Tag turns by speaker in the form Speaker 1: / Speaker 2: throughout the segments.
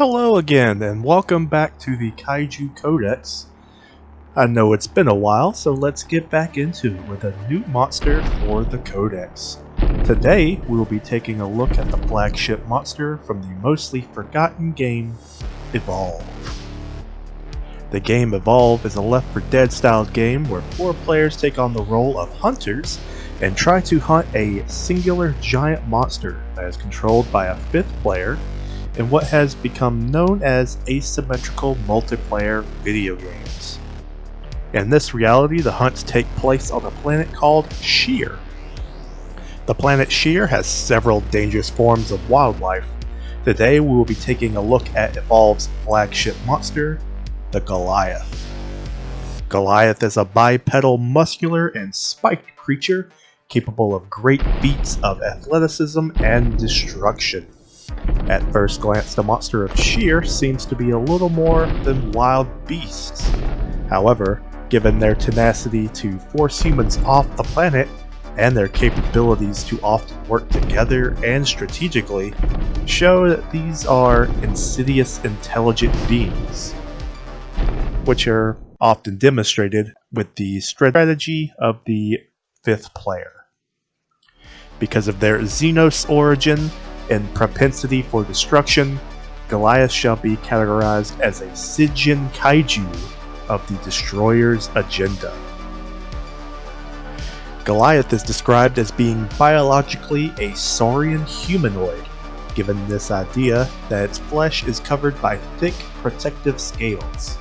Speaker 1: Hello again, and welcome back to the Kaiju Codex. I know it's been a while, so let's get back into it with a new monster for the Codex. Today, we will be taking a look at the flagship monster from the mostly forgotten game, Evolve. The game Evolve is a Left 4 Dead styled game where 4 players take on the role of hunters and try to hunt a singular giant monster that is controlled by a 5th player in what has become known as asymmetrical multiplayer video games. In this reality, the hunts take place on a planet called Sheer. The planet Sheer has several dangerous forms of wildlife. Today we will be taking a look at Evolve's flagship monster, the Goliath. Goliath is a bipedal, muscular, and spiked creature capable of great feats of athleticism and destruction. At first glance, the monster of Sheer seems to be a little more than wild beasts. However, given their tenacity to force humans off the planet, and their capabilities to often work together and strategically, show that these are insidious, intelligent beings, which are often demonstrated with the strategy of the 5th player. Because of their Xenos origin and propensity for destruction, Goliath shall be categorized as a Stygian Kaiju of the Destroyer's agenda. Goliath is described as being biologically a saurian humanoid, given this idea that its flesh is covered by thick protective scales.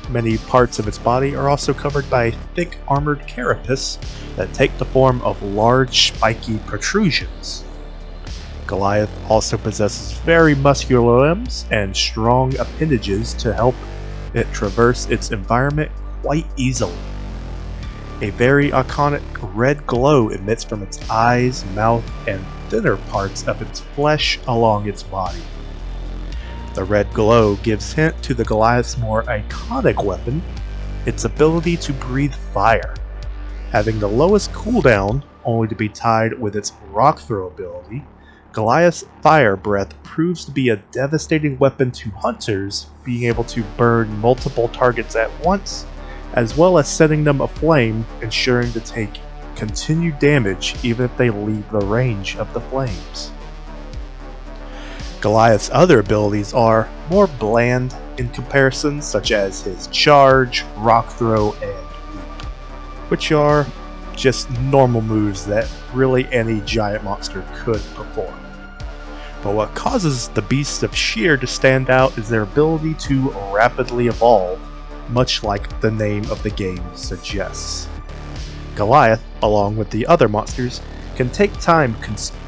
Speaker 1: Many parts of its body are also covered by thick armored carapace that take the form of large spiky protrusions. Goliath also possesses very muscular limbs and strong appendages to help it traverse its environment quite easily. A very iconic red glow emits from its eyes, mouth, and thinner parts of its flesh along its body. The red glow gives hint to the Goliath's more iconic weapon, its ability to breathe fire. Having the lowest cooldown, only to be tied with its rock throw ability, Goliath's fire breath proves to be a devastating weapon to hunters, being able to burn multiple targets at once, as well as setting them aflame, ensuring to take continued damage even if they leave the range of the flames. Goliath's other abilities are more bland in comparison, such as his charge, rock throw, and leap, which are just normal moves that really any giant monster could perform. But what causes the beasts of Sheer to stand out is their ability to rapidly evolve, much like the name of the game suggests. Goliath, along with the other monsters, can take time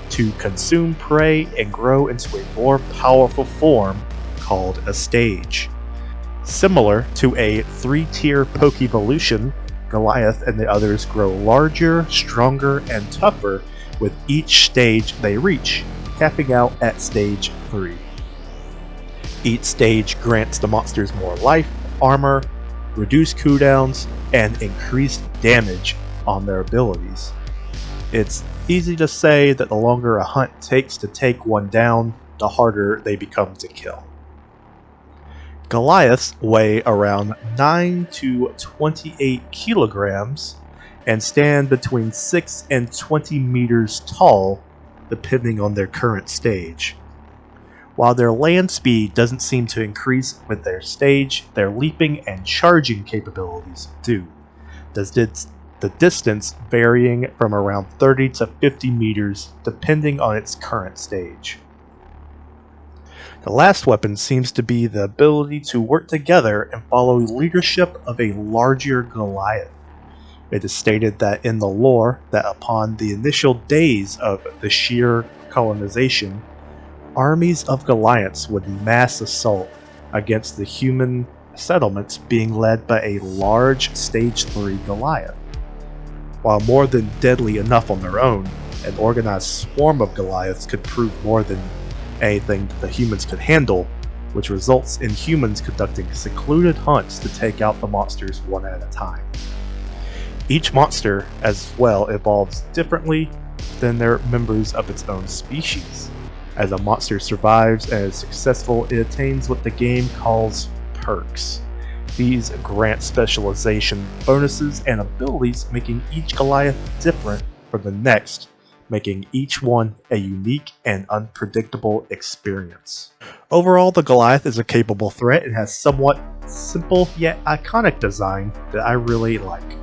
Speaker 1: to consume prey and grow into a more powerful form called a stage. Similar to a 3-tier Pokevolution, Goliath and the others grow larger, stronger, and tougher with each stage they reach, capping out at stage 3. Each stage grants the monsters more life, armor, reduced cooldowns, and increased damage on their abilities. It's easy to say that the longer a hunt takes to take one down, the harder they become to kill. Goliaths weigh around 9 to 28 kilograms and stand between 6 and 20 meters tall, depending on their current stage. While their land speed doesn't seem to increase with their stage, their leaping and charging capabilities do. The distance varying from around 30 to 50 meters, depending on its current stage. The last weapon seems to be the ability to work together and follow leadership of a larger Goliath. It is stated that in the lore that upon the initial days of the Sheer colonization, armies of Goliaths would mass assault against the human settlements being led by a large stage 3 Goliath. While more than deadly enough on their own, an organized swarm of Goliaths could prove more than anything the humans could handle, which results in humans conducting secluded hunts to take out the monsters one at a time. Each monster, as well, evolves differently than their members of its own species. As a monster survives and is successful, it attains what the game calls perks. These grant specialization bonuses and abilities, making each Goliath different from the next, making each one a unique and unpredictable experience. Overall, the Goliath is a capable threat and has somewhat simple yet iconic design that I really like.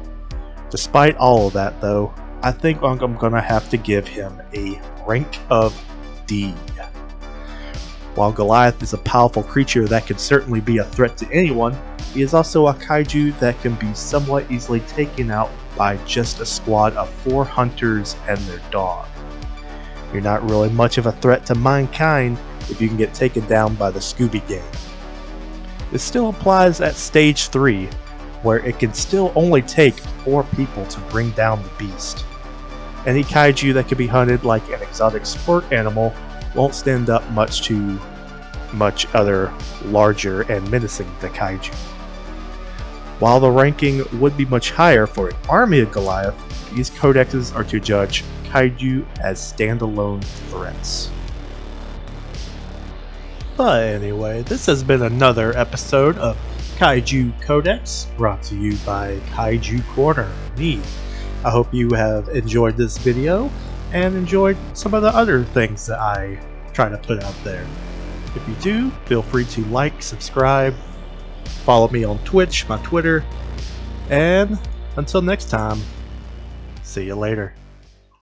Speaker 1: Despite all of that though, I think I'm gonna have to give him a rank of D. While Goliath is a powerful creature that can certainly be a threat to anyone, he is also a kaiju that can be somewhat easily taken out by just a squad of 4 hunters and their dog. You're not really much of a threat to mankind if you can get taken down by the Scooby Gang. This still applies at stage 3, where it can still only take 4 people to bring down the beast. Any kaiju that can be hunted like an exotic sport animal won't stand up much to much other larger and menacing the kaiju. While the ranking would be much higher for an army of Goliath, these codexes are to judge kaiju as standalone threats. But anyway, this has been another episode of Kaiju Codex, brought to you by Kaiju Corner, me. I hope you have enjoyed this video and enjoyed some of the other things that I try to put out there. If you do, feel free to like, subscribe, follow me on Twitch, my Twitter, and until next time, see you later.